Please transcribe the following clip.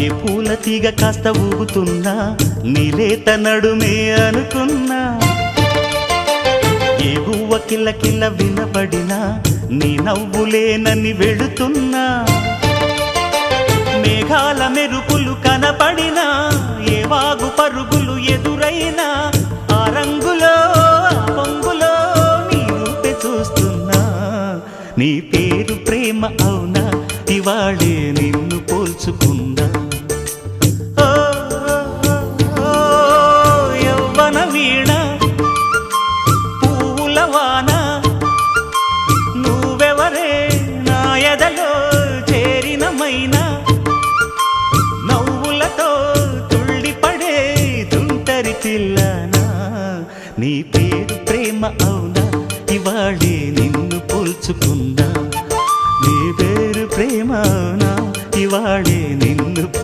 ఏ పూల తీగ కాస్త ఊగుతున్నా నీలేత నడుమే అనుకున్నా, ఏ గువ్వ కిల్ల కిల్ల వినబడినా నీ నవ్వులేనని వెళుతున్నా, మేఘాల మెరుపులు కనపడినా ఏ వాగు పరుగులు ఎదురైనా ఆ రంగులో పొంగులో నీ రూపే చూస్తున్నా. నీ పేరు ప్రేమ అవునా ఇవాళే నిన్ను పోల్చుకున్నా.